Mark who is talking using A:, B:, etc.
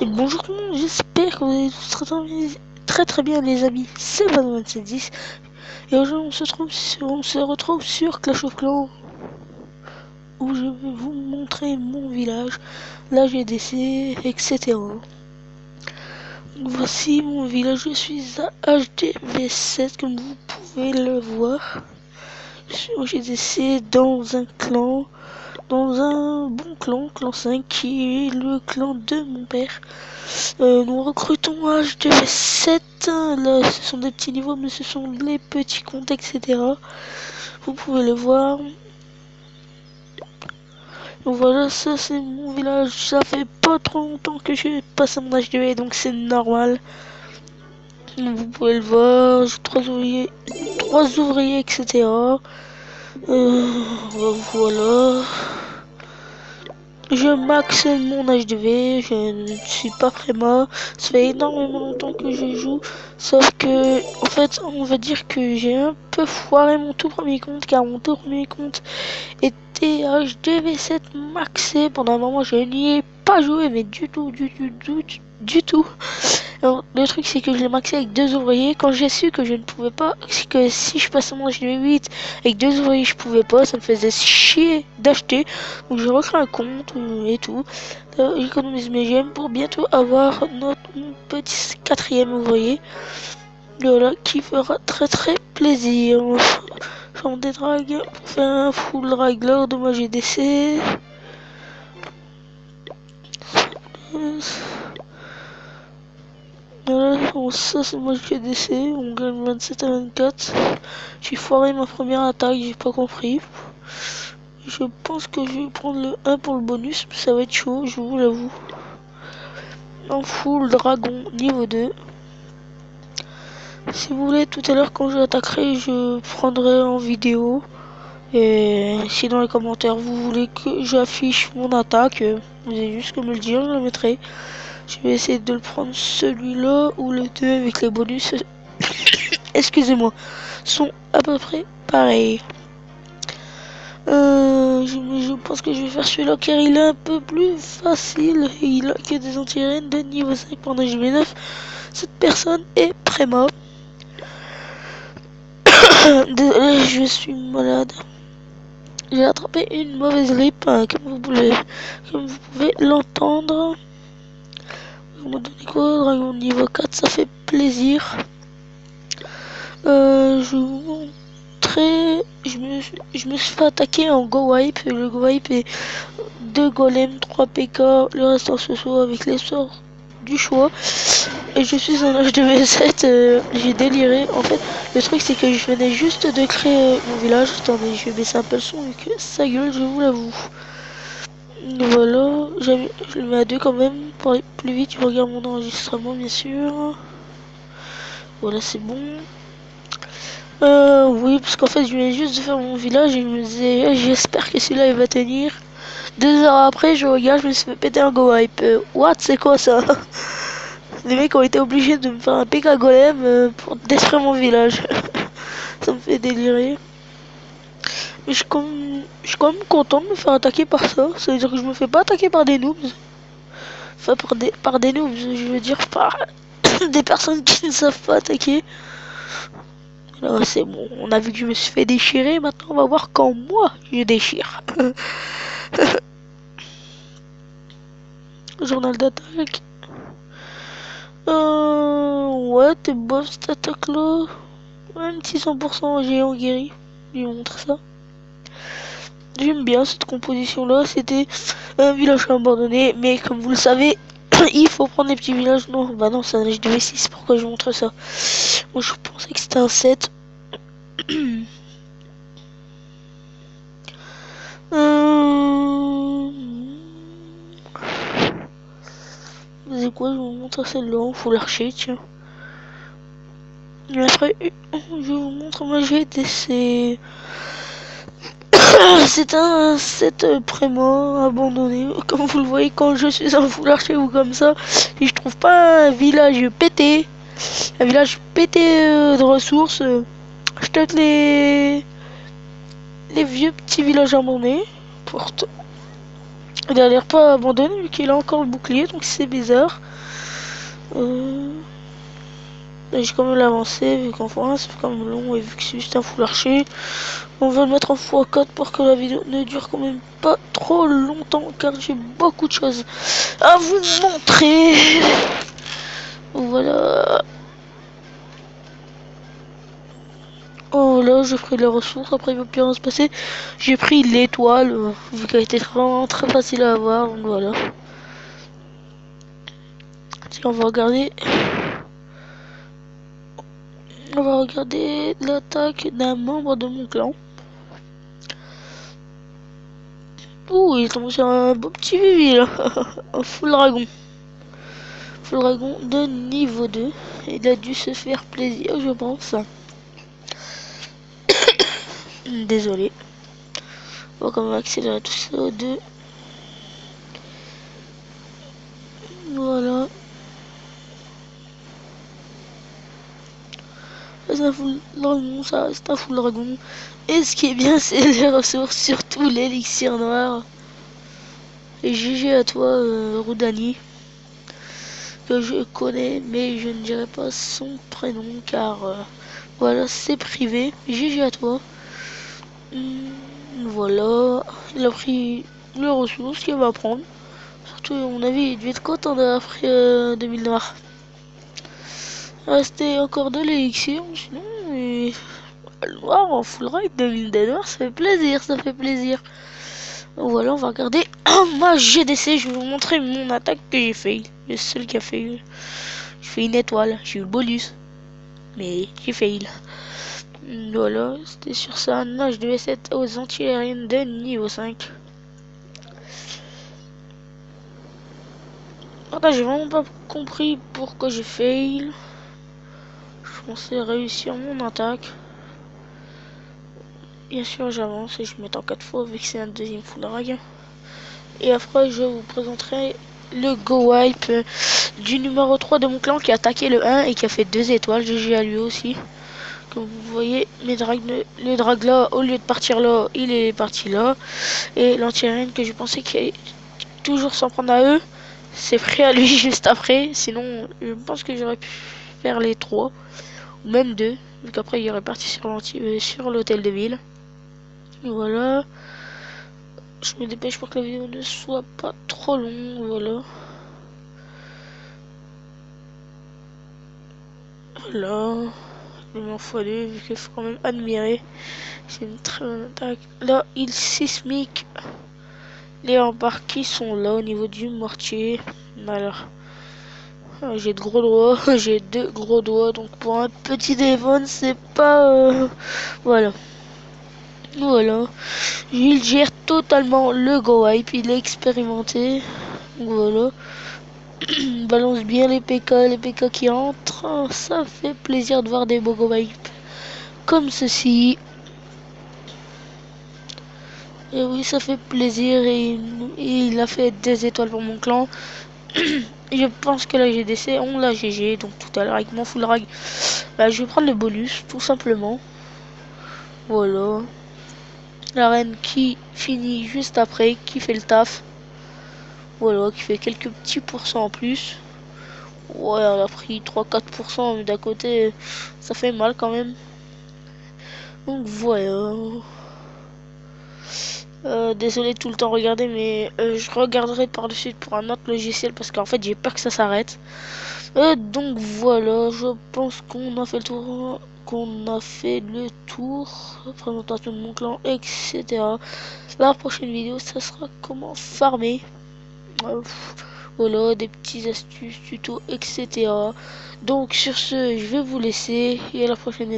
A: Et bonjour tout le monde, j'espère que vous allez tous très bien les amis, c'est Van2710 et aujourd'hui on se retrouve sur Clash of Clans où je vais vous montrer mon village, la GDC, etc. Voici mon village, je suis à HDV7 comme vous pouvez le voir. Je suis au GDC dans un clan. Dans un bon clan, clan 5, qui est le clan de mon père. Nous recrutons HDV7. Là, ce sont des petits niveaux, mais ce sont les petits comptes, etc. Vous pouvez le voir. Donc voilà, ça c'est mon village. Ça fait pas trop longtemps que je passe à mon HDV, donc c'est normal. Donc, vous pouvez le voir. J'ai trois ouvriers, etc. Voilà. Je maxe mon HDV, je ne suis pas préma, ça fait énormément longtemps que je joue, sauf que, en fait, on va dire que j'ai un peu foiré mon tout premier compte, car mon tout premier compte était HDV7 maxé, pendant un moment je n'y ai pas joué, mais du tout. Alors, le truc c'est que je l'ai maxé avec deux ouvriers. Quand j'ai su que je ne pouvais pas, que si je passais mon HDV8 avec deux ouvriers je pouvais pas, ça me faisait chier d'acheter. Donc je recrée un compte et tout. J'économise mes gemmes pour bientôt avoir mon petit quatrième ouvrier. Voilà, qui fera très plaisir. J'en dédrague pour faire un full drag lors de ma GDC. Voilà, bon, ça c'est moi qui ai décès, on gagne 27 à 24. J'ai foiré ma première attaque, j'ai pas compris. Je pense que je vais prendre le 1 pour le bonus, mais ça va être chaud, je vous l'avoue. En full dragon niveau 2. Si vous voulez, tout à l'heure quand j'attaquerai, je prendrai en vidéo. Et si dans les commentaires vous voulez que j'affiche mon attaque, vous avez juste que me le dire, je la mettrai. Je vais essayer de le prendre celui-là ou le 2 avec les bonus. Excusez-moi, sont à peu près pareils. Je pense que je vais faire celui-là car il est un peu plus facile. Et il a que des anti-aériennes de niveau 5 pendant GB9. Cette personne est préma. Désolé, je suis malade. J'ai attrapé une mauvaise grippe, hein, comme vous pouvez l'entendre. On m'a donné quoi? Dragon niveau 4, ça fait plaisir. Je vais vous montrer. Je me suis fait attaquer en go wipe. Le go wipe est 2 golems, 3 PK, le reste en ce avec les sorts du choix. Et je suis en HDV7, j'ai déliré. En fait, le truc c'est que je venais juste de créer mon village. Attendez, je vais baisser un peu le son vu que ça gueule, je vous l'avoue. Voilà, je le mets à 2 quand même pour aller plus vite. Je regarde mon enregistrement bien sûr. Voilà, c'est bon. Oui, parce qu'en fait, je venais juste de faire mon village et je me disais, j'espère que celui-là il va tenir. 2 heures après, je regarde, je me suis fait péter un go wipe. What, c'est quoi ça? Les mecs ont été obligés de me faire un PK golem pour détruire mon village. Ça me fait délirer. Mais je suis quand même content de me faire attaquer par ça. Ça veut dire que je me fais pas attaquer par des noobs. Enfin, par des noobs, je veux dire par des personnes qui ne savent pas attaquer. Là, c'est bon, on a vu que je me suis fait déchirer, maintenant on va voir quand moi je déchire. Journal d'attaque. Ouais, t'es bof cette attaque là. Un petit 100% géant guéri. Je lui montre ça. J'aime bien cette composition là. C'était un village abandonné, mais comme vous le savez, il faut prendre les petits villages. Non, bah non, c'est un HDV6. Pourquoi je montre ça? Moi je pensais que c'était un 7. C'est quoi? Je vous montre celle-là. On fout l'archer, tiens. Et après, je vous montre ma GDC. C'est un 7 préma abandonné. Comme vous le voyez, quand je suis en full archer ou comme ça, si je trouve pas un village pété, de ressources, je tente les vieux petits villages abandonnés. Il a l'air pas abandonné vu qu'il a encore le bouclier, donc c'est bizarre. J'ai quand même l'avancé vu qu'en fois c'est quand même long et vu que c'est juste un full archer. On va le mettre en x4 pour que la vidéo ne dure quand même pas trop longtemps car j'ai beaucoup de choses à vous montrer. Voilà. Oh là, j'ai pris les ressources, après il va plus rien se passer. J'ai pris l'étoile, vu qu'elle était vraiment très facile à avoir, donc voilà. Tiens, on va regarder. On va regarder l'attaque d'un membre de mon clan. Ouh, il est tombé sur un beau petit Vivi là. Un full dragon. Full dragon de niveau 2. Il a dû se faire plaisir, je pense. Désolé. On va quand même accélérer tout ça au 2. Voilà. C'est un full dragon, ça reste un full dragon. Et ce qui est bien, c'est les ressources, surtout l'élixir noir. Et GG à toi, Roudani, que je connais, mais je ne dirai pas son prénom car voilà, c'est privé. GG à toi. Voilà, il a pris les ressources qu'il va prendre. Surtout, à mon avis, il devait être content d'avoir pris 2000 noirs. Restait encore de l'élixir, sinon, le noir en full ride 2000 noirs, ça fait plaisir, ça fait plaisir. Donc voilà, on va regarder ma GDC, je vais vous montrer mon attaque que j'ai fait. Le seul qui a fait. J'ai fait une étoile, j'ai eu le bonus. Mais j'ai fail. Voilà, c'était sur ça. Là, je devais être aux anti-aériennes de niveau 5. Attends, j'ai vraiment pas compris pourquoi j'ai fail. Je pensais réussir mon attaque. Bien sûr, j'avance et je mets en 4 fois vu que c'est un deuxième full drag. Et après, je vous présenterai le go wipe du numéro 3 de mon clan qui a attaqué le 1 et qui a fait 2 étoiles. GG à lui aussi. Comme vous voyez, le drag là, au lieu de partir là, il est parti là. Et l'anti-aérienne que je pensais qu'il allait toujours s'en prendre à eux, c'est pris à lui juste après. Sinon, je pense que j'aurais pu faire les 3 ou même 2. Donc après, il aurait parti sur l'hôtel de ville. Voilà. Je me dépêche pour que la vidéo ne soit pas trop longue. Voilà. Voilà. Je m'en fallait, vu qu'il faut quand même admirer. C'est une très bonne attaque. Là, il sismique. Les embarques qui sont là au niveau du mortier. Alors, j'ai de gros doigts. J'ai 2 gros doigts. Donc pour un petit Devon, c'est pas... Voilà. Voilà. Il gère totalement le go wipe. Il est expérimenté. Voilà. Balance bien les PK qui entrent. Ça fait plaisir de voir des beaux go wipe comme ceci. Et oui, ça fait plaisir. Et il a fait des étoiles pour mon clan. Je pense que la GDC, on l'a GG. Donc tout à l'heure avec mon full rag, bah, je vais prendre le bonus tout simplement. Voilà. La reine qui finit juste après, qui fait le taf. Voilà, qui fait quelques petits pourcents en plus. Ouais, elle a pris 3-4%, mais d'un côté, ça fait mal quand même. Donc voilà. Désolé de tout le temps regarder, mais je regarderai par-dessus pour un autre logiciel parce qu'en fait j'ai peur que ça s'arrête. Donc voilà, je pense qu'on a fait le tour. Présentation de mon clan, etc. La prochaine vidéo, ça sera comment farmer. Voilà, des petites astuces, tutos, etc. Donc sur ce, je vais vous laisser et à la prochaine.